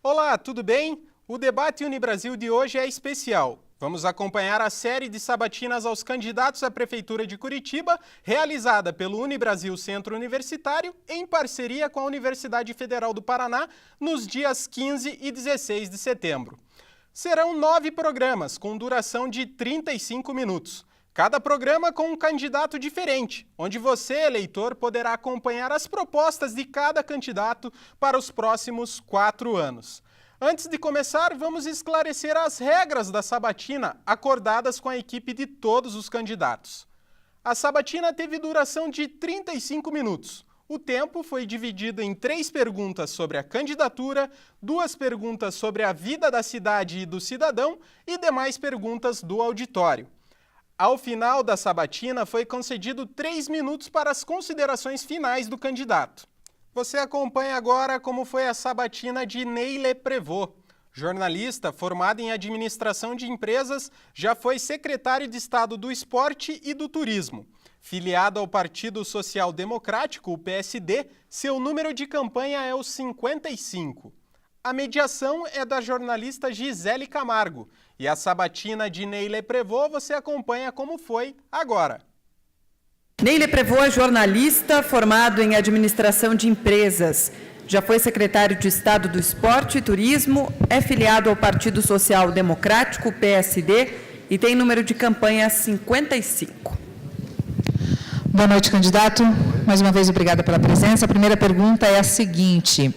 Olá, tudo bem? O debate Unibrasil de hoje é especial. Vamos acompanhar a série de sabatinas aos candidatos à Prefeitura de Curitiba, realizada pelo Unibrasil Centro Universitário, em parceria com a Universidade Federal do Paraná, nos dias 15 e 16 de setembro. Serão 9 programas, com duração de 35 minutos. Cada programa com um candidato diferente, onde você, eleitor, poderá acompanhar as propostas de cada candidato para os próximos 4 anos. Antes de começar, vamos esclarecer as regras da sabatina acordadas com a equipe de todos os candidatos. A sabatina teve duração de 35 minutos. O tempo foi dividido em 3 perguntas sobre a candidatura, 2 perguntas sobre a vida da cidade e do cidadão e demais perguntas do auditório. Ao final da sabatina, foi concedido 3 minutos para as considerações finais do candidato. Você acompanha agora como foi a sabatina de Neile Prevot. Jornalista formado em administração de empresas, já foi secretário de Estado do Esporte e do Turismo. Filiado ao Partido Social Democrático, o PSD, seu número de campanha é o 55. A mediação é da jornalista Gisele Camargo. E a sabatina de Neile Prevot você acompanha como foi agora. Neile Prevot é jornalista formado em administração de empresas. Já foi secretário de Estado do Esporte e Turismo, é filiado ao Partido Social Democrático, PSD, e tem número de campanha 55. Boa noite, candidato. Mais uma vez, obrigada pela presença. A primeira pergunta é a seguinte: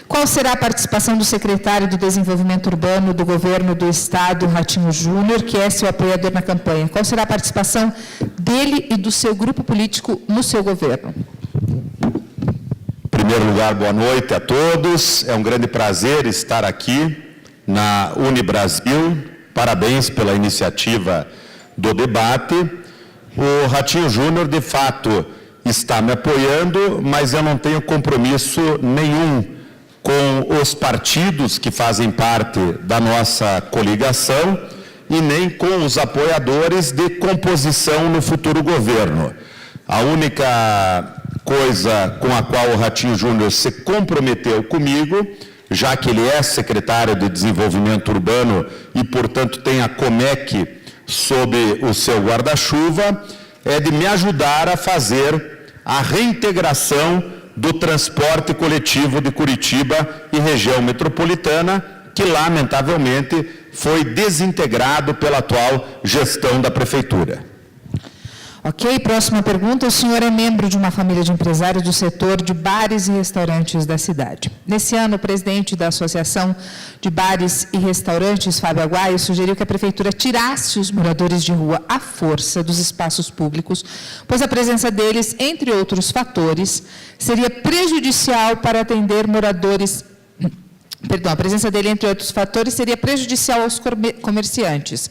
qual será a participação do secretário de Desenvolvimento Urbano do Governo do Estado, Ratinho Júnior, que é seu apoiador na campanha? Qual será a participação dele e do seu grupo político no seu governo? Em primeiro lugar, boa noite a todos. É um grande prazer estar aqui na Unibrasil. Parabéns pela iniciativa do debate. O Ratinho Júnior, de fato, está me apoiando, mas eu não tenho compromisso nenhum com os partidos que fazem parte da nossa coligação e nem com os apoiadores de composição no futuro governo. A única coisa com a qual o Ratinho Júnior se comprometeu comigo, já que ele é secretário de Desenvolvimento Urbano e, portanto, tem a Comec sob o seu guarda-chuva, é de me ajudar a fazer a reintegração do transporte coletivo de Curitiba e região metropolitana, que lamentavelmente foi desintegrado pela atual gestão da Prefeitura. Ok, próxima pergunta. O senhor é membro de uma família de empresários do setor de bares e restaurantes da cidade. Nesse ano, o presidente da Associação de Bares e Restaurantes, Fábio Aguaio, sugeriu que a Prefeitura tirasse os moradores de rua à força dos espaços públicos, pois a presença deles, entre outros fatores, seria prejudicial para atender moradores... a presença dele, entre outros fatores, seria prejudicial aos comerciantes.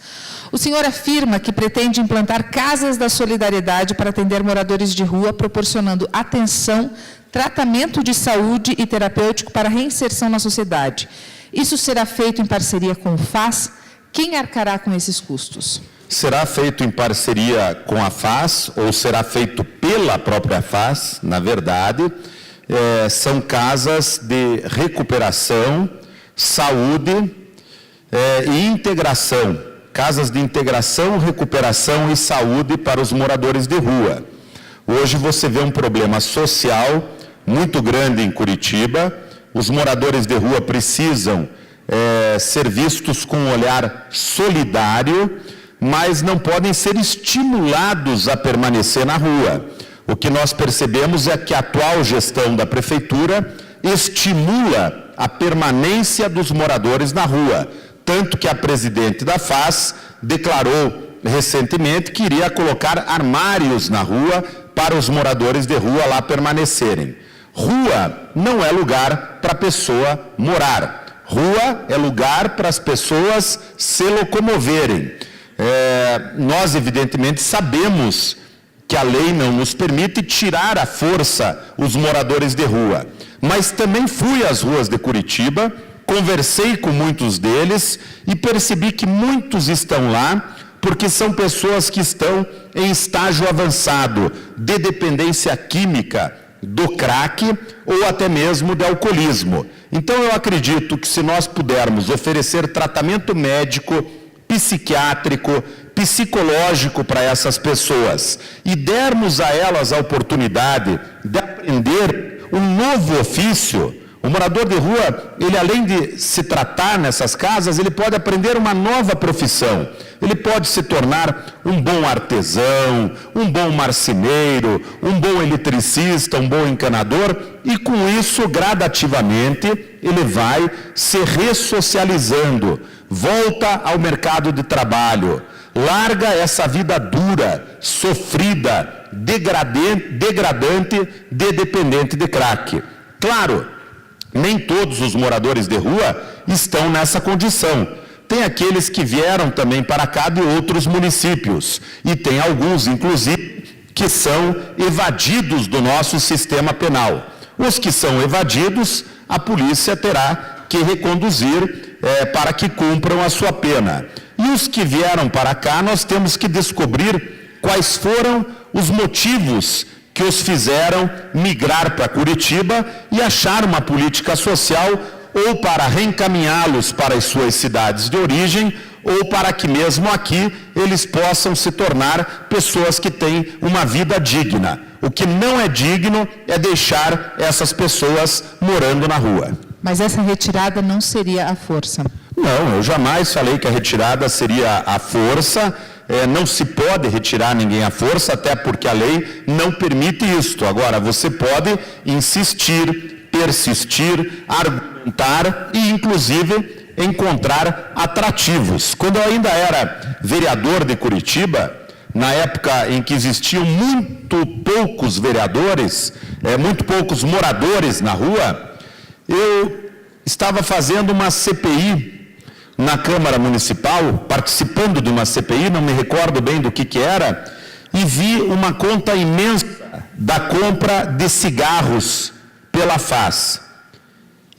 O senhor afirma que pretende implantar casas da solidariedade para atender moradores de rua, proporcionando atenção, tratamento de saúde e terapêutico para reinserção na sociedade. Isso será feito em parceria com o FAS? Quem arcará com esses custos? Será feito em parceria com a FAS ou será feito pela própria FAS, na verdade. São casas de recuperação, saúde e integração. Casas de integração, recuperação e saúde para os moradores de rua. Hoje você vê um problema social muito grande em Curitiba. Os moradores de rua precisam ser vistos com um olhar solidário, mas não podem ser estimulados a permanecer na rua. O que nós percebemos é que a atual gestão da Prefeitura estimula a permanência dos moradores na rua, tanto que a presidente da FAS declarou recentemente que iria colocar armários na rua para os moradores de rua lá permanecerem. Rua não é lugar para a pessoa morar. Rua é lugar para as pessoas se locomoverem. Nós, evidentemente, sabemos que a lei não nos permite tirar à força os moradores de rua. Mas também fui às ruas de Curitiba, conversei com muitos deles e percebi que muitos estão lá porque são pessoas que estão em estágio avançado de dependência química do crack ou até mesmo de alcoolismo. Então, eu acredito que se nós pudermos oferecer tratamento médico, psiquiátrico, psicológico para essas pessoas e dermos a elas a oportunidade de aprender um novo ofício, o morador de rua, ele além de se tratar nessas casas, ele pode aprender uma nova profissão. Ele pode se tornar um bom artesão, um bom marceneiro, um bom eletricista, um bom encanador, e com isso, gradativamente, ele vai se ressocializando, volta ao mercado de trabalho, larga essa vida dura, sofrida, degradante de dependente de crack. Claro, nem todos os moradores de rua estão nessa condição. Tem aqueles que vieram também para cá de outros municípios. E tem alguns, inclusive, que são evadidos do nosso sistema penal. Os que são evadidos, a polícia terá que reconduzir para que cumpram a sua pena. E os que vieram para cá, nós temos que descobrir quais foram os motivos que os fizeram migrar para Curitiba e achar uma política social ou para reencaminhá-los para as suas cidades de origem ou para que mesmo aqui eles possam se tornar pessoas que têm uma vida digna. O que não é digno é deixar essas pessoas morando na rua. Mas essa retirada não seria à força? Não, eu jamais falei que a retirada seria à força. Não se pode retirar ninguém à força, até porque a lei não permite isto. Agora, você pode insistir, persistir, argumentar e, inclusive, encontrar atrativos. Quando eu ainda era vereador de Curitiba, na época em que existiam muito poucos vereadores, muito poucos moradores na rua, eu estava fazendo uma CPI na Câmara Municipal, participando de uma CPI, não me recordo bem do que era, e vi uma conta imensa da compra de cigarros pela FAS.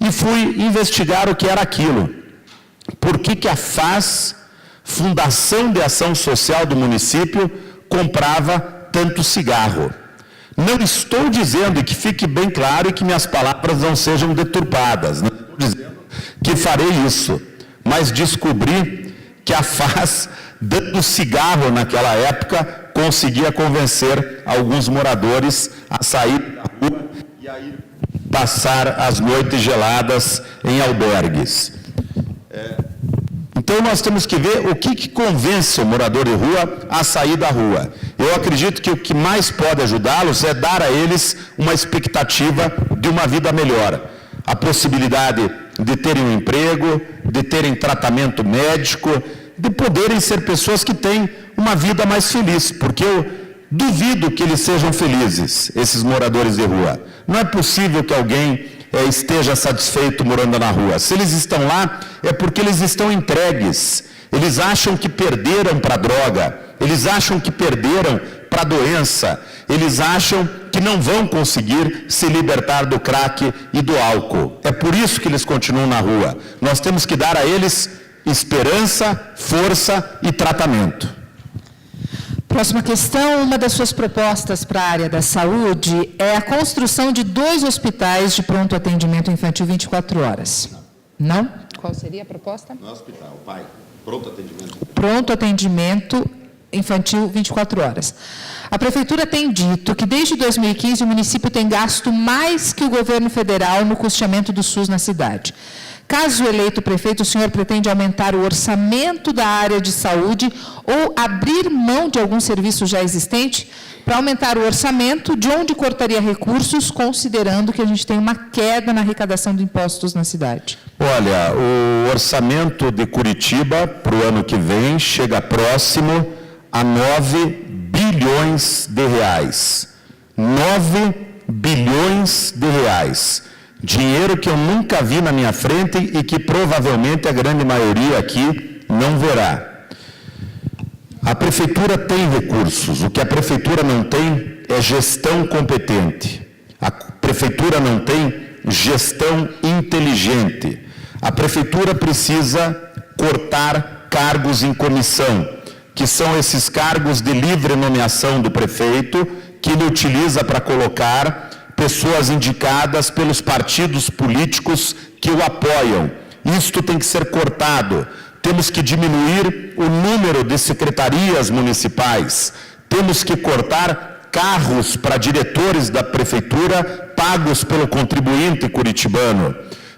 E fui investigar o que era aquilo. Por que a FAS, Fundação de Ação Social do município, comprava tanto cigarro? Não estou dizendo, e que fique bem claro e que minhas palavras não sejam deturpadas, não estou dizendo que farei isso, mas descobri que a FAS, dando cigarro naquela época, conseguia convencer alguns moradores a sair da rua e a ir passar as noites geladas em albergues. Então nós temos que ver o que convence o morador de rua a sair da rua. Eu acredito que o que mais pode ajudá-los é dar a eles uma expectativa de uma vida melhor. A possibilidade de terem um emprego, de terem tratamento médico, de poderem ser pessoas que têm uma vida mais feliz, porque eu duvido que eles sejam felizes, esses moradores de rua. Não é possível que alguém esteja satisfeito morando na rua. Se eles estão lá, é porque eles estão entregues. Eles acham que perderam para a droga, eles acham que perderam para a doença, eles acham que não vão conseguir se libertar do crack e do álcool. É por isso que eles continuam na rua. Nós temos que dar a eles esperança, força e tratamento. Próxima questão, uma das suas propostas para a área da saúde é a construção de 2 hospitais de pronto atendimento infantil 24 horas. Não? Qual seria a proposta? No hospital, pai. Pronto atendimento. Pronto atendimento infantil 24 horas. A Prefeitura tem dito que desde 2015 o município tem gasto mais que o governo federal no custeamento do SUS na cidade. Caso eleito prefeito, o senhor pretende aumentar o orçamento da área de saúde ou abrir mão de algum serviço já existente para aumentar o orçamento, de onde cortaria recursos, considerando que a gente tem uma queda na arrecadação de impostos na cidade? Olha, o orçamento de Curitiba para o ano que vem chega próximo a 9 bilhões de reais. 9 bilhões de reais. Dinheiro que eu nunca vi na minha frente e que provavelmente a grande maioria aqui não verá. A Prefeitura tem recursos. O que a Prefeitura não tem é gestão competente. A Prefeitura não tem gestão inteligente. A Prefeitura precisa cortar cargos em comissão, que são esses cargos de livre nomeação do prefeito, que ele utiliza para colocar pessoas indicadas pelos partidos políticos que o apoiam. Isto tem que ser cortado. Temos que diminuir o número de secretarias municipais. Temos que cortar carros para diretores da prefeitura pagos pelo contribuinte curitibano.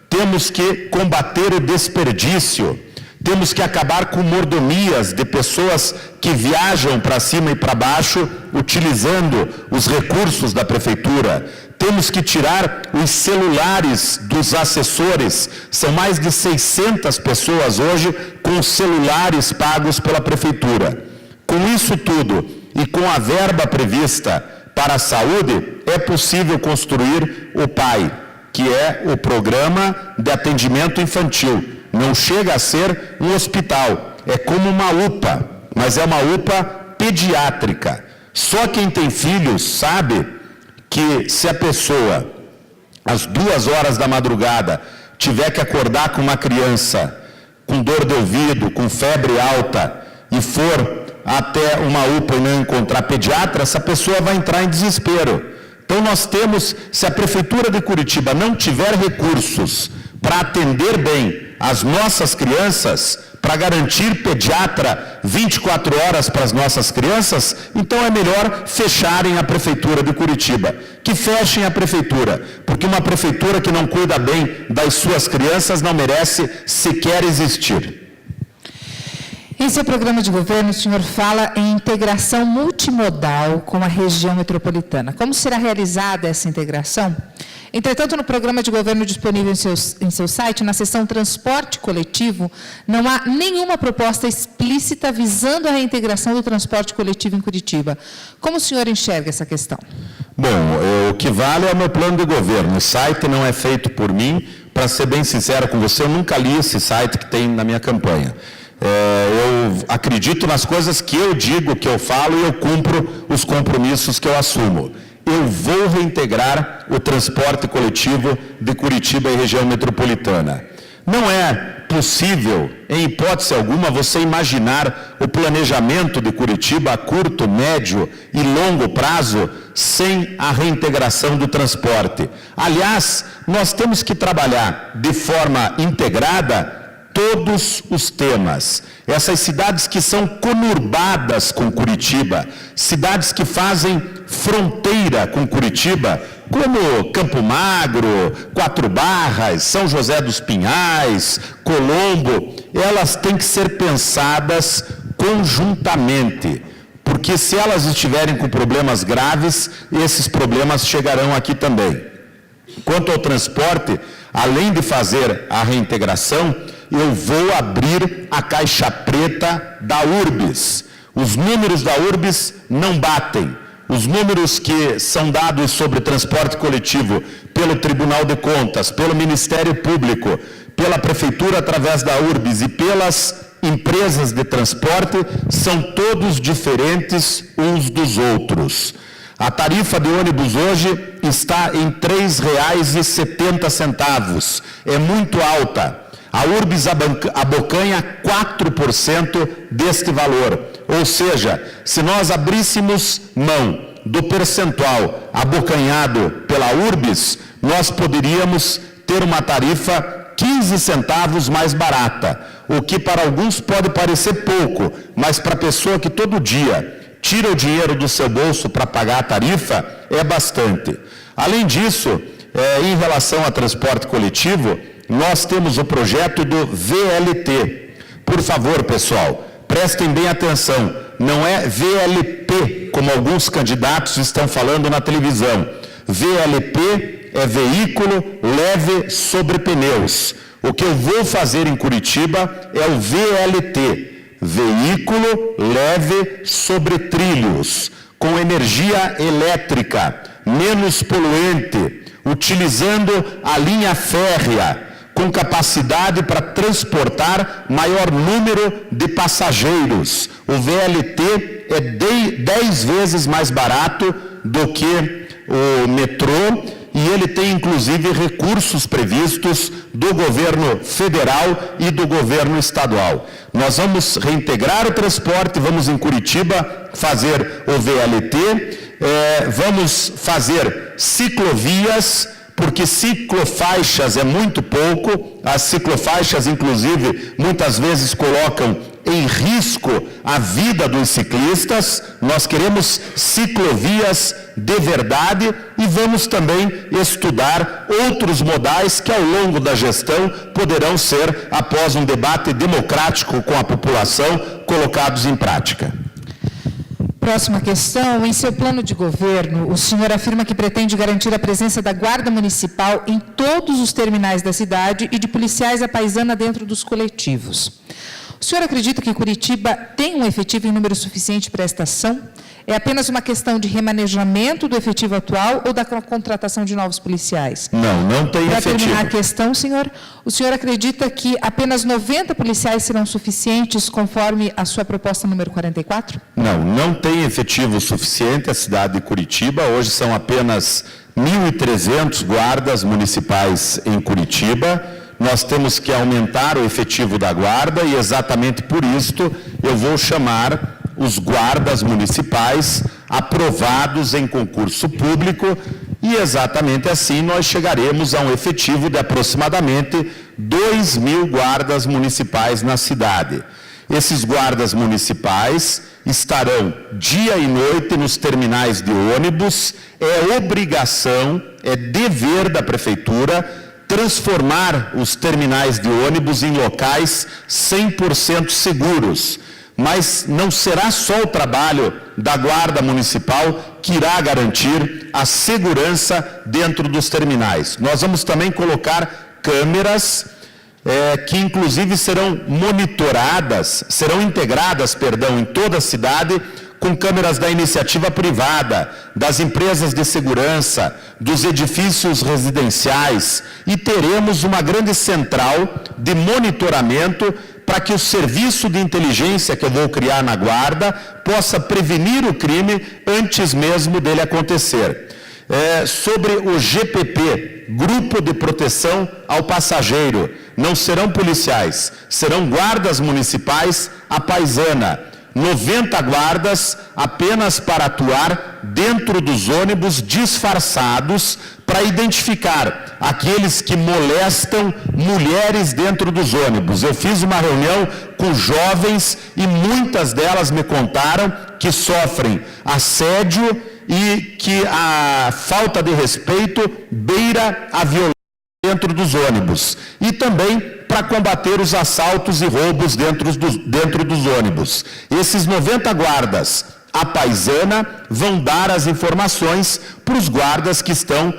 Temos que combater o desperdício. Temos que acabar com mordomias de pessoas que viajam para cima e para baixo utilizando os recursos da prefeitura. Temos que tirar os celulares dos assessores. São mais de 600 pessoas hoje com celulares pagos pela prefeitura. Com isso tudo e com a verba prevista para a saúde, é possível construir o PAI, que é o Programa de Atendimento Infantil. Não chega a ser um hospital, é como uma UPA, mas é uma UPA pediátrica. Só quem tem filhos sabe que se a pessoa, às 2 horas da madrugada, tiver que acordar com uma criança com dor de ouvido, com febre alta, e for até uma UPA e não encontrar pediatra, essa pessoa vai entrar em desespero. Então nós temos, se a Prefeitura de Curitiba não tiver recursos para atender bem as nossas crianças, para garantir pediatra 24 horas para as nossas crianças, então é melhor fecharem a Prefeitura de Curitiba. Que fechem a Prefeitura, porque uma Prefeitura que não cuida bem das suas crianças não merece sequer existir. Em seu programa de governo, o senhor fala em integração multimodal com a região metropolitana. Como será realizada essa integração? Entretanto, no programa de governo disponível em seu site, na seção Transporte Coletivo, não há nenhuma proposta explícita visando a reintegração do transporte coletivo em Curitiba. Como o senhor enxerga essa questão? Bom, o que vale é o meu plano de governo. O site não é feito por mim. Para ser bem sincero com você, eu nunca li esse site que tem na minha campanha. Eu acredito nas coisas que eu digo, que eu falo, e eu cumpro os compromissos que eu assumo. Eu vou reintegrar o transporte coletivo de Curitiba e região metropolitana. Não é possível, em hipótese alguma, você imaginar o planejamento de Curitiba a curto, médio e longo prazo sem a reintegração do transporte. Aliás, nós temos que trabalhar de forma integrada todos os temas. Essas cidades que são conurbadas com Curitiba, cidades que fazem fronteira com Curitiba, como Campo Magro, Quatro Barras, São José dos Pinhais, Colombo, elas têm que ser pensadas conjuntamente, porque se elas estiverem com problemas graves, esses problemas chegarão aqui também. Quanto ao transporte, além de fazer a reintegração, eu vou abrir a caixa preta da URBS. Os números da URBS não batem. Os números que são dados sobre transporte coletivo pelo Tribunal de Contas, pelo Ministério Público, pela Prefeitura através da URBS e pelas empresas de transporte, são todos diferentes uns dos outros. A tarifa de ônibus hoje está em R$ 3,70. É muito alta. A URBS abocanha 4% deste valor. Ou seja, se nós abríssemos mão do percentual abocanhado pela URBS, nós poderíamos ter uma tarifa 15 centavos mais barata, o que para alguns pode parecer pouco, mas para a pessoa que todo dia tira o dinheiro do seu bolso para pagar a tarifa, é bastante. Além disso, em relação a transporte coletivo, nós temos o projeto do VLT. Por favor, pessoal, prestem bem atenção, não é VLP, como alguns candidatos estão falando na televisão. VLP é veículo leve sobre pneus. O que eu vou fazer em Curitiba é o VLT, veículo leve sobre trilhos, com energia elétrica, menos poluente, utilizando a linha férrea, com capacidade para transportar maior número de passageiros. O VLT é 10 vezes mais barato do que o metrô e ele tem inclusive recursos previstos do governo federal e do governo estadual. Nós vamos reintegrar o transporte, vamos em Curitiba fazer o VLT vamos fazer ciclovias, porque ciclofaixas é muito pouco, as ciclofaixas, inclusive, muitas vezes colocam em risco a vida dos ciclistas. Nós queremos ciclovias de verdade e vamos também estudar outros modais que, ao longo da gestão, poderão ser, após um debate democrático com a população, colocados em prática. Próxima questão. Em seu plano de governo, o senhor afirma que pretende garantir a presença da Guarda Municipal em todos os terminais da cidade e de policiais à paisana dentro dos coletivos. O senhor acredita que Curitiba tem um efetivo em número suficiente para esta ação? É apenas uma questão de remanejamento do efetivo atual ou da contratação de novos policiais? Não tem efetivo. Para terminar a questão, senhor, o senhor acredita que apenas 90 policiais serão suficientes conforme a sua proposta número 44? Não tem efetivo suficiente a cidade de Curitiba. Hoje são apenas 1.300 guardas municipais em Curitiba. Nós temos que aumentar o efetivo da guarda e, exatamente por isto, eu vou chamar os guardas municipais aprovados em concurso público e, exatamente assim, nós chegaremos a um efetivo de aproximadamente 2.000 guardas municipais na cidade. Esses guardas municipais estarão dia e noite nos terminais de ônibus. É obrigação, é dever da Prefeitura transformar os terminais de ônibus em locais 100% seguros. Mas não será só o trabalho da Guarda Municipal que irá garantir a segurança dentro dos terminais. Nós vamos também colocar câmeras que inclusive serão monitoradas, serão integradas, em toda a cidade, com câmeras da iniciativa privada, das empresas de segurança, dos edifícios residenciais, e teremos uma grande central de monitoramento para que o serviço de inteligência que eu vou criar na Guarda possa prevenir o crime antes mesmo dele acontecer. Sobre o GPP, Grupo de Proteção ao Passageiro, não serão policiais, serão guardas municipais à paisana. 90 guardas apenas para atuar dentro dos ônibus disfarçados para identificar aqueles que molestam mulheres dentro dos ônibus. Eu fiz uma reunião com jovens e muitas delas me contaram que sofrem assédio e que a falta de respeito beira a violência dentro dos ônibus. E também para combater os assaltos e roubos dentro dos ônibus. Esses 90 guardas à paisana vão dar as informações para os guardas que estão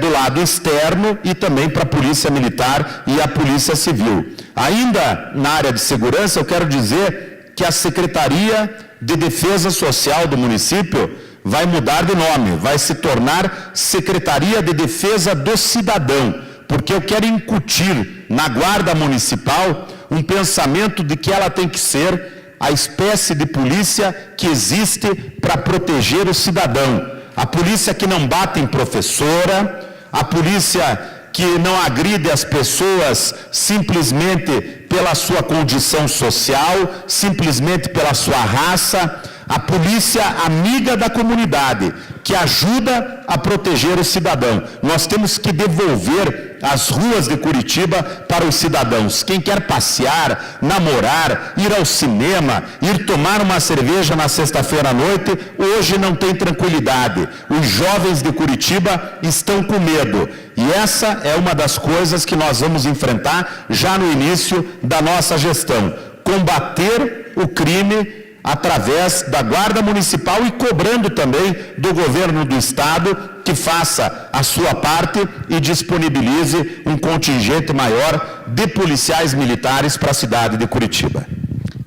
do lado externo e também para a Polícia Militar e a Polícia Civil. Ainda na área de segurança, eu quero dizer que a Secretaria de Defesa Social do município vai mudar de nome, vai se tornar Secretaria de Defesa do Cidadão, porque eu quero incutir na Guarda Municipal um pensamento de que ela tem que ser a espécie de polícia que existe para proteger o cidadão. A polícia que não bate em professora, a polícia que não agride as pessoas simplesmente pela sua condição social, simplesmente pela sua raça, a polícia amiga da comunidade, que ajuda a proteger o cidadão. Nós temos que devolver as ruas de Curitiba para os cidadãos. Quem quer passear, namorar, ir ao cinema, ir tomar uma cerveja na sexta-feira à noite, hoje não tem tranquilidade. Os jovens de Curitiba estão com medo. E essa é uma das coisas que nós vamos enfrentar já no início da nossa gestão. Combater o crime através da Guarda Municipal e cobrando também do governo do Estado que faça a sua parte e disponibilize um contingente maior de policiais militares para a cidade de Curitiba.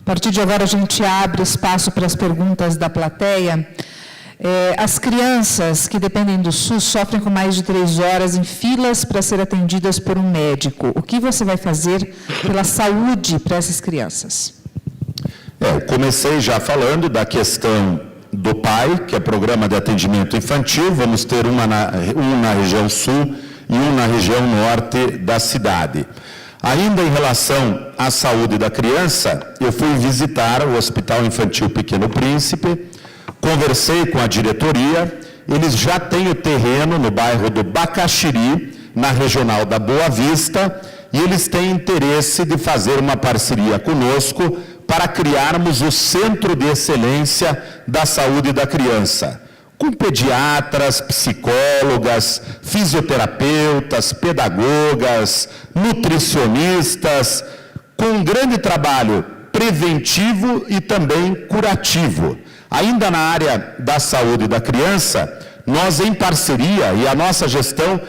A partir de agora a gente abre espaço para as perguntas da plateia. As crianças que dependem do SUS sofrem com mais de 3 horas em filas para ser atendidas por um médico. O que você vai fazer pela saúde para essas crianças? Eu comecei já falando da questão do PAI, que é Programa de Atendimento Infantil. Vamos ter um na região sul e um na região norte da cidade. Ainda em relação à saúde da criança, eu fui visitar o Hospital Infantil Pequeno Príncipe, Conversei com a diretoria, eles já têm o terreno no bairro do Bacaxiri, na regional da Boa Vista, e eles têm interesse de fazer uma parceria conosco para criarmos o Centro de Excelência da Saúde da Criança, com pediatras, psicólogas, fisioterapeutas, pedagogas, nutricionistas, com um grande trabalho preventivo e também curativo. Ainda na área da saúde da criança, nós em parceria, e a nossa gestão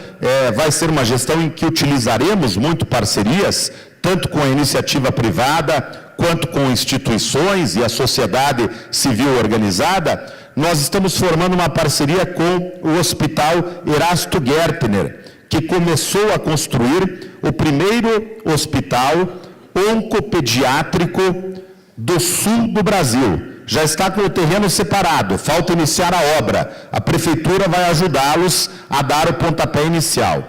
vai ser uma gestão em que utilizaremos muito parcerias, tanto com a iniciativa privada, quanto com instituições e a sociedade civil organizada. Nós estamos formando uma parceria com o Hospital Erasto Gertner, que começou a construir o primeiro hospital oncopediátrico do sul do Brasil. Já está com o terreno separado, falta iniciar a obra. A Prefeitura vai ajudá-los a dar o pontapé inicial.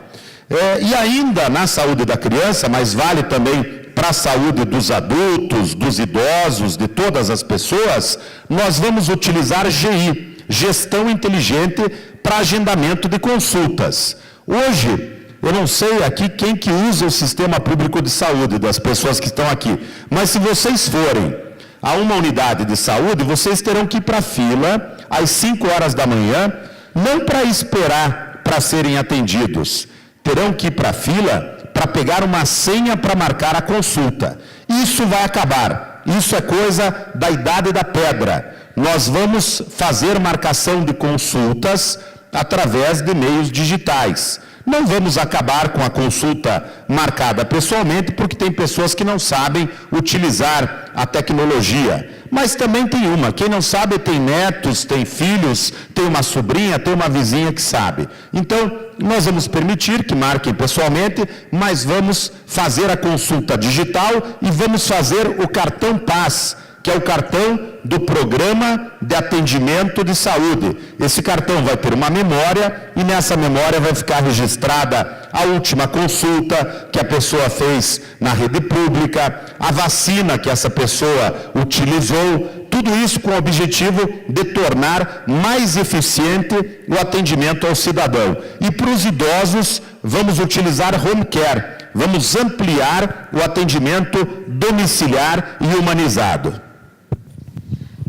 E ainda na saúde da criança, mas vale também para a saúde dos adultos, dos idosos, de todas as pessoas, nós vamos utilizar GI, Gestão Inteligente, para agendamento de consultas. Hoje, eu não sei aqui quem que usa o sistema público de saúde, das pessoas que estão aqui, mas se vocês forem a uma unidade de saúde, vocês terão que ir para a fila às 5 horas da manhã, não para esperar para serem atendidos, terão que ir para a fila para pegar uma senha para marcar a consulta. Isso vai acabar, isso é coisa da idade da pedra. Nós vamos fazer marcação de consultas através de meios digitais. Não vamos acabar com a consulta marcada pessoalmente, porque tem pessoas que não sabem utilizar a tecnologia. Mas também tem quem não sabe tem netos, tem filhos, tem uma sobrinha, tem uma vizinha que sabe. Então, nós vamos permitir que marquem pessoalmente, mas vamos fazer a consulta digital e vamos fazer o cartão Paz, que é o cartão do Programa de Atendimento de Saúde. Esse cartão vai ter uma memória e nessa memória vai ficar registrada a última consulta que a pessoa fez na rede pública, a vacina que essa pessoa utilizou, tudo isso com o objetivo de tornar mais eficiente o atendimento ao cidadão. E para os idosos, vamos utilizar home care, vamos ampliar o atendimento domiciliar e humanizado.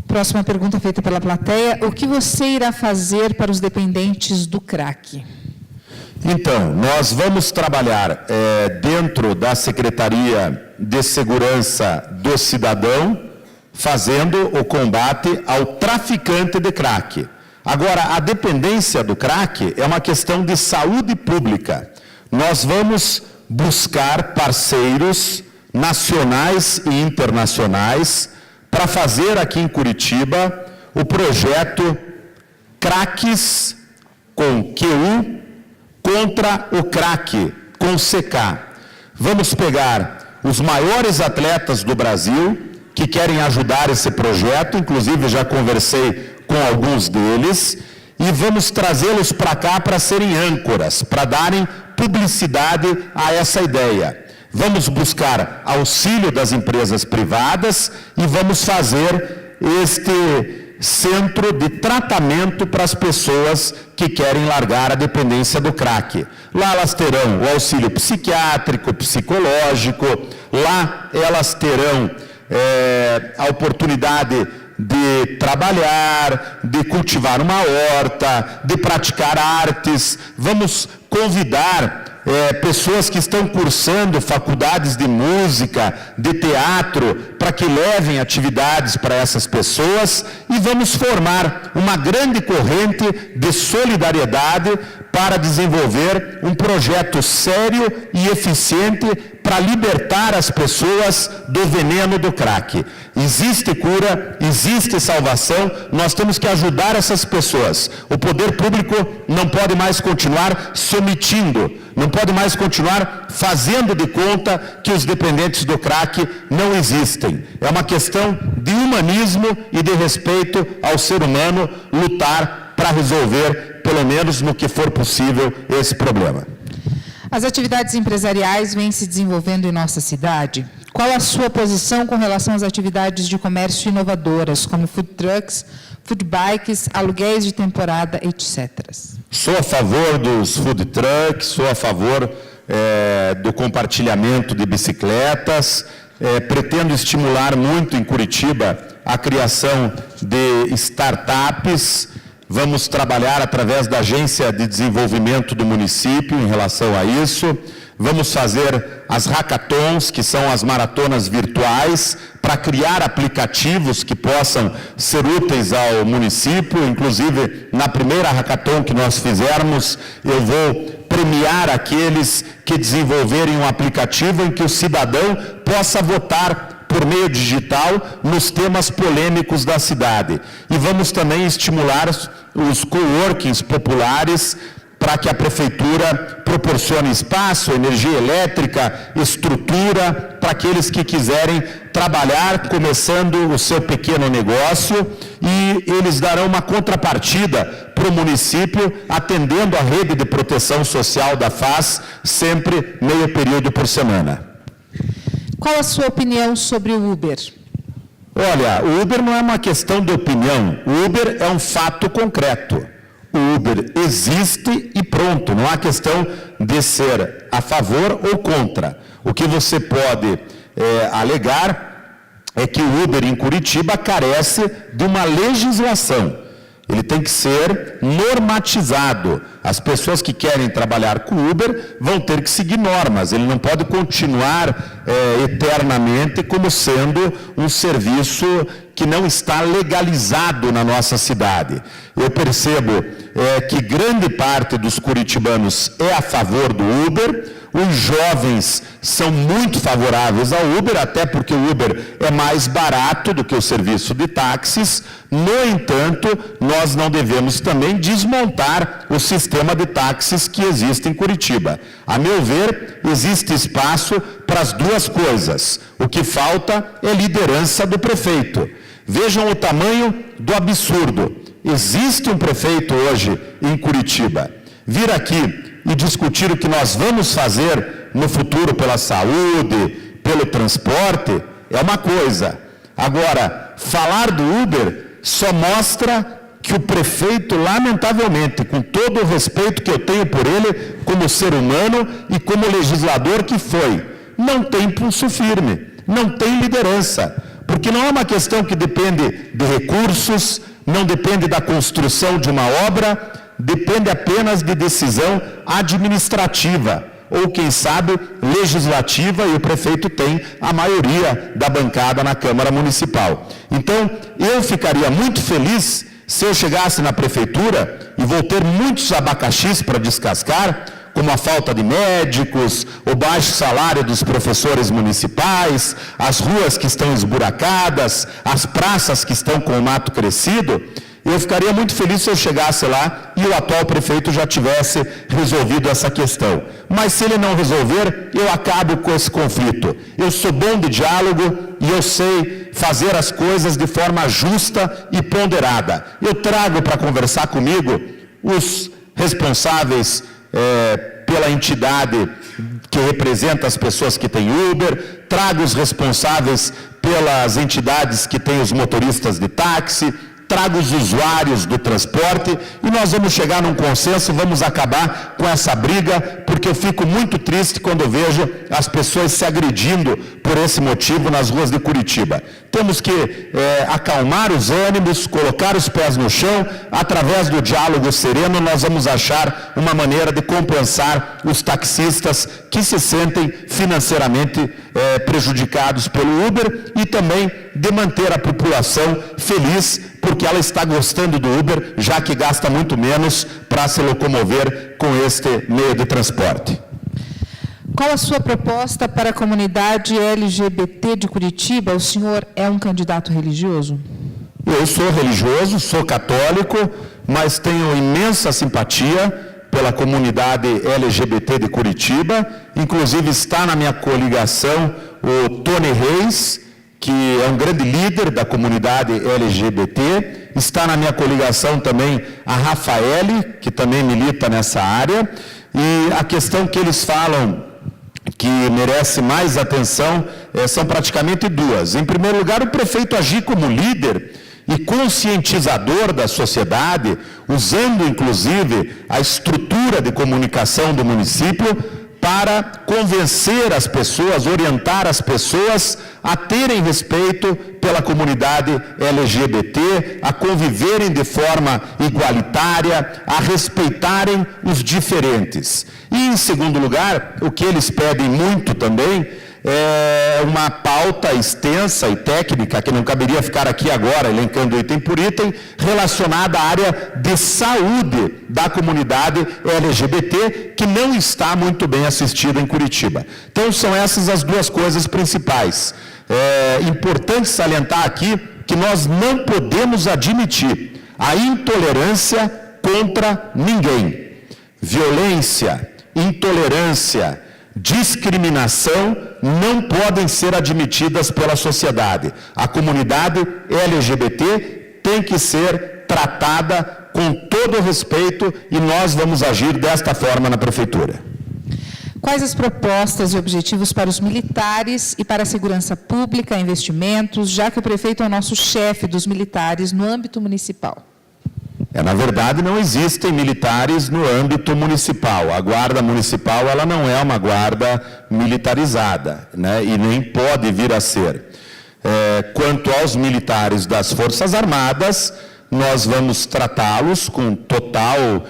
Próxima pergunta feita pela plateia. O que você irá fazer para os dependentes do crack? Então, nós vamos trabalhar dentro da Secretaria de Segurança do Cidadão, fazendo o combate ao traficante de crack. Agora, a dependência do crack é uma questão de saúde pública. Nós vamos buscar parceiros nacionais e internacionais para fazer aqui em Curitiba o projeto Craques com QU contra o crack com CK. Vamos pegar os maiores atletas do Brasil que querem ajudar esse projeto, inclusive já conversei com alguns deles, e vamos trazê-los para cá para serem âncoras, para darem publicidade a essa ideia. Vamos buscar auxílio das empresas privadas e vamos fazer este centro de tratamento para as pessoas que querem largar a dependência do crack. Lá elas terão o auxílio psiquiátrico, psicológico, lá elas terão a oportunidade de trabalhar, de cultivar uma horta, de praticar artes. Vamos convidar pessoas que estão cursando faculdades de música, de teatro, para que levem atividades para essas pessoas e vamos formar uma grande corrente de solidariedade para desenvolver um projeto sério e eficiente para libertar as pessoas do veneno do crack. Existe cura, existe salvação, nós temos que ajudar essas pessoas. O poder público não pode mais continuar se omitindo, não pode mais continuar fazendo de conta que os dependentes do crack não existem. É uma questão de humanismo e de respeito ao ser humano lutar para resolver, pelo menos no que for possível, esse problema. As atividades empresariais vêm se desenvolvendo em nossa cidade. Qual a sua posição com relação às atividades de comércio inovadoras, como food trucks, food bikes, aluguéis de temporada, etc. Sou a favor dos food trucks, sou a favor do compartilhamento de bicicletas, pretendo estimular muito em Curitiba a criação de startups. Vamos trabalhar através da Agência de Desenvolvimento do município em relação a isso. Vamos fazer as hackathons, que são as maratonas virtuais, para criar aplicativos que possam ser úteis ao município. Inclusive, na primeira hackathon que nós fizermos, eu vou premiar aqueles que desenvolverem um aplicativo em que o cidadão possa votar por meio digital nos temas polêmicos da cidade. E vamos também estimular os coworkings populares para que a Prefeitura proporcione espaço, energia elétrica, estrutura, para aqueles que quiserem trabalhar, começando o seu pequeno negócio, e eles darão uma contrapartida para o município, atendendo a rede de proteção social da FAS, sempre meio período por semana. Qual a sua opinião sobre o Uber? Olha, o Uber não é uma questão de opinião, o Uber é um fato concreto. O Uber existe e pronto, não há questão de ser a favor ou contra. O que você pode alegar é que o Uber em Curitiba carece de uma legislação. Ele tem que ser normatizado. As pessoas que querem trabalhar com Uber vão ter que seguir normas. Ele não pode continuar eternamente como sendo um serviço que não está legalizado na nossa cidade. Eu percebo que grande parte dos curitibanos é a favor do Uber. Os jovens são muito favoráveis ao Uber, até porque o Uber é mais barato do que o serviço de táxis. No entanto, nós não devemos também desmontar o sistema de táxis que existe em Curitiba. A meu ver, existe espaço para as duas coisas. O que falta é liderança do prefeito. Vejam o tamanho do absurdo. Existe um prefeito hoje em Curitiba. Vir aqui e discutir o que nós vamos fazer no futuro pela saúde, pelo transporte, é uma coisa. Agora, falar do Uber só mostra que o prefeito, lamentavelmente, com todo o respeito que eu tenho por ele, como ser humano e como legislador que foi, não tem pulso firme, não tem liderança. Porque não é uma questão que depende de recursos, não depende da construção de uma obra, depende apenas de decisão administrativa, ou quem sabe legislativa, e o prefeito tem a maioria da bancada na Câmara Municipal. Então, eu ficaria muito feliz se eu chegasse na prefeitura e vou ter muitos abacaxis para descascar, como a falta de médicos, o baixo salário dos professores municipais, as ruas que estão esburacadas, as praças que estão com o mato crescido. Eu ficaria muito feliz se eu chegasse lá e o atual prefeito já tivesse resolvido essa questão. Mas se ele não resolver, eu acabo com esse conflito. Eu sou bom de diálogo e eu sei fazer as coisas de forma justa e ponderada. Eu trago para conversar comigo os responsáveis pela entidade que representa as pessoas que têm Uber, trago os responsáveis pelas entidades que têm os motoristas de táxi, trago os usuários do transporte e nós vamos chegar num consenso, vamos acabar com essa briga, porque eu fico muito triste quando eu vejo as pessoas se agredindo por esse motivo nas ruas de Curitiba. Temos que acalmar os ânimos, colocar os pés no chão, através do diálogo sereno nós vamos achar uma maneira de compensar os taxistas que se sentem financeiramente prejudicados pelo Uber e também de manter a população feliz, porque ela está gostando do Uber, já que gasta muito menos para se locomover com este meio de transporte. Qual a sua proposta para a comunidade LGBT de Curitiba? O senhor é um candidato religioso? Eu sou religioso, sou católico, mas tenho imensa simpatia pela comunidade LGBT de Curitiba. Inclusive está na minha coligação o Tony Reis, que é um grande líder da comunidade LGBT. Está na minha coligação também a Rafaele, que também milita nessa área. E a questão que eles falam que merece mais atenção são praticamente duas. Em primeiro lugar, o prefeito agir como líder e conscientizador da sociedade, usando inclusive a estrutura de comunicação do município para convencer as pessoas, orientar as pessoas a terem respeito pela comunidade LGBT, a conviverem de forma igualitária, a respeitarem os diferentes. E, em segundo lugar, o que eles pedem muito também é uma pauta extensa e técnica, que não caberia ficar aqui agora elencando item por item, relacionada à área de saúde da comunidade LGBT, que não está muito bem assistida em Curitiba. Então, são essas as duas coisas principais. É importante salientar aqui que nós não podemos admitir a intolerância contra ninguém. Violência, intolerância, discriminação não podem ser admitidas pela sociedade. A comunidade LGBT tem que ser tratada com todo o respeito e nós vamos agir desta forma na Prefeitura. Quais as propostas e objetivos para os militares e para a segurança pública, investimentos, já que o prefeito é o nosso chefe dos militares no âmbito municipal? Na verdade, não existem militares no âmbito municipal. A guarda municipal ela não é uma guarda militarizada, né? E nem pode vir a ser. Quanto aos militares das Forças Armadas, nós vamos tratá-los com total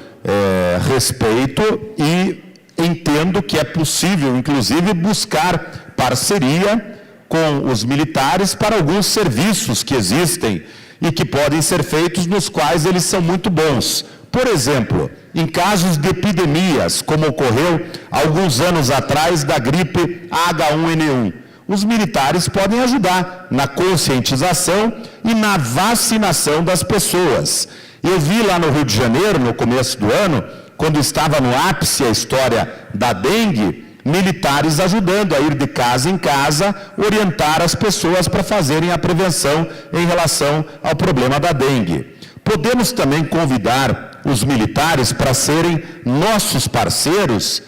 respeito e entendo que é possível, inclusive, buscar parceria com os militares para alguns serviços que existem e que podem ser feitos, nos quais eles são muito bons. Por exemplo, em casos de epidemias, como ocorreu alguns anos atrás da gripe H1N1, os militares podem ajudar na conscientização e na vacinação das pessoas. Eu vi lá no Rio de Janeiro, no começo do ano, quando estava no ápice a história da dengue, militares ajudando a ir de casa em casa, orientar as pessoas para fazerem a prevenção em relação ao problema da dengue. Podemos também convidar os militares para serem nossos parceiros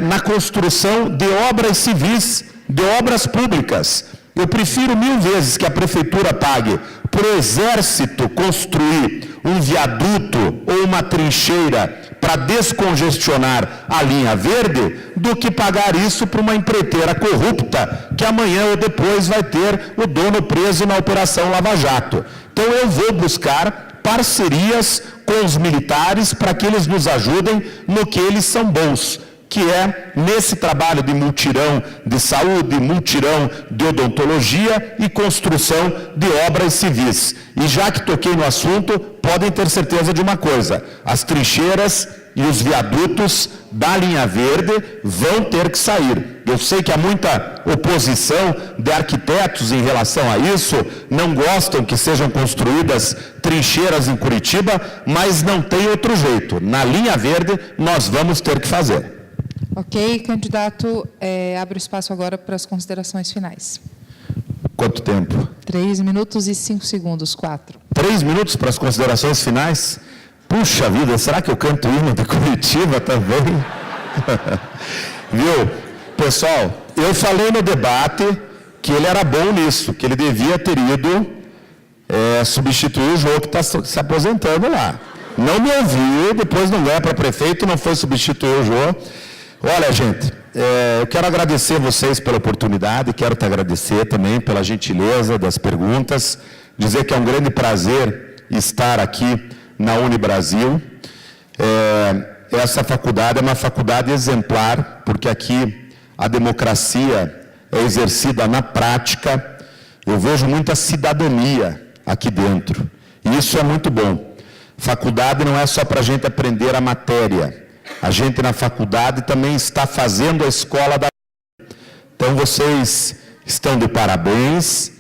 na construção de obras civis, de obras públicas. Eu prefiro 1000 vezes que a Prefeitura pague para o Exército construir um viaduto ou uma trincheira para descongestionar a linha verde, do que pagar isso para uma empreiteira corrupta, que amanhã ou depois vai ter o dono preso na Operação Lava Jato. Então eu vou buscar parcerias com os militares para que eles nos ajudem no que eles são bons, que é nesse trabalho de multirão de saúde, multirão de odontologia e construção de obras civis. E já que toquei no assunto, podem ter certeza de uma coisa: as trincheiras e os viadutos da linha verde vão ter que sair. Eu sei que há muita oposição de arquitetos em relação a isso, não gostam que sejam construídas trincheiras em Curitiba, mas não tem outro jeito. Na linha verde, nós vamos ter que fazer. Ok, candidato, abre o espaço agora para as considerações finais. Quanto tempo? 3 minutos e 5 segundos, 4. 3 minutos para as considerações finais? Puxa vida, será que eu canto o hino de Curitiba também? Viu? Pessoal, eu falei no debate que ele era bom nisso, que ele devia ter ido substituir o Jô, que está se aposentando lá. Não me ouviu, depois não ganha para prefeito, não foi substituir o Jô. Olha, gente, eu quero agradecer vocês pela oportunidade, quero te agradecer também pela gentileza das perguntas, dizer que é um grande prazer estar aqui na Unibrasil. Essa faculdade é uma faculdade exemplar, porque aqui a democracia é exercida na prática. Eu vejo muita cidadania aqui dentro, e isso é muito bom. Faculdade não é só para a gente aprender a matéria. A gente na faculdade também está fazendo a escola da vida. Então vocês estão de parabéns.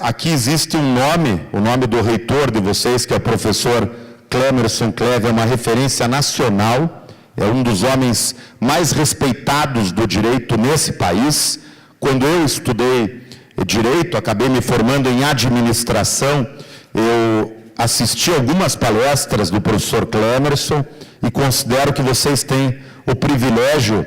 Aqui existe um nome, o nome do reitor de vocês, que é o professor Clemerson Cleve, é uma referência nacional, é um dos homens mais respeitados do direito nesse país. Quando eu estudei direito, acabei me formando em administração, eu assisti algumas palestras do professor Clemerson e considero que vocês têm o privilégio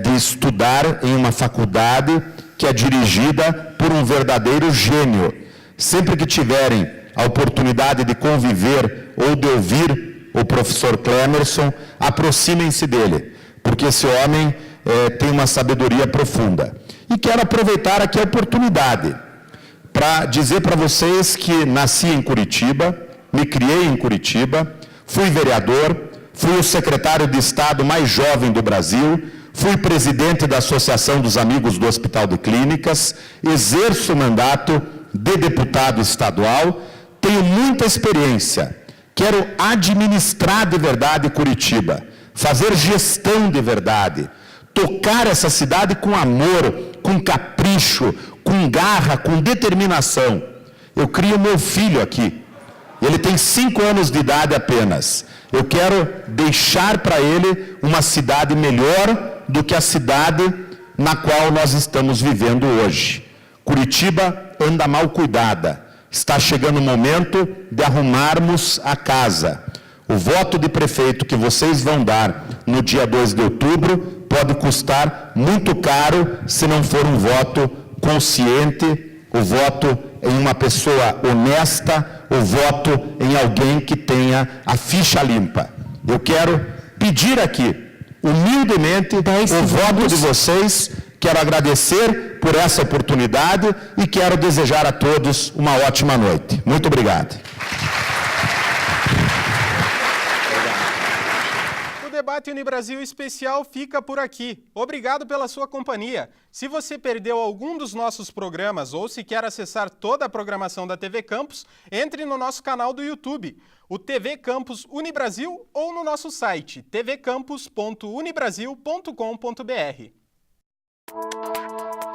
de estudar em uma faculdade que é dirigida por um verdadeiro gênio. sempre que tiverem a oportunidade de conviver ou de ouvir o professor Clemerson, aproximem-se dele, porque esse homem tem uma sabedoria profunda. E quero aproveitar aqui a oportunidade para dizer para vocês que nasci em Curitiba, me criei em Curitiba, fui vereador, fui o secretário de Estado mais jovem do Brasil, fui presidente da Associação dos Amigos do Hospital de Clínicas, exerço o mandato de deputado estadual, tenho muita experiência, quero administrar de verdade Curitiba, fazer gestão de verdade, tocar essa cidade com amor, com capricho, com garra, com determinação. Eu crio meu filho aqui, ele tem 5 anos de idade apenas. Eu quero deixar para ele uma cidade melhor do que a cidade na qual nós estamos vivendo hoje. Curitiba anda mal cuidada. Está chegando o momento de arrumarmos a casa. O voto de prefeito que vocês vão dar no dia 2 de outubro pode custar muito caro se não for um voto consciente, o voto em uma pessoa honesta, o voto em alguém que tenha a ficha limpa. Eu quero pedir aqui, humildemente, o voto de vocês. Quero agradecer por essa oportunidade e quero desejar a todos uma ótima noite. Muito obrigado. O Debate Unibrasil Especial fica por aqui. Obrigado pela sua companhia. Se você perdeu algum dos nossos programas ou se quer acessar toda a programação da TV Campus, entre no nosso canal do YouTube, o TV Campus Unibrasil, ou no nosso site tvcampus.unibrasil.com.br.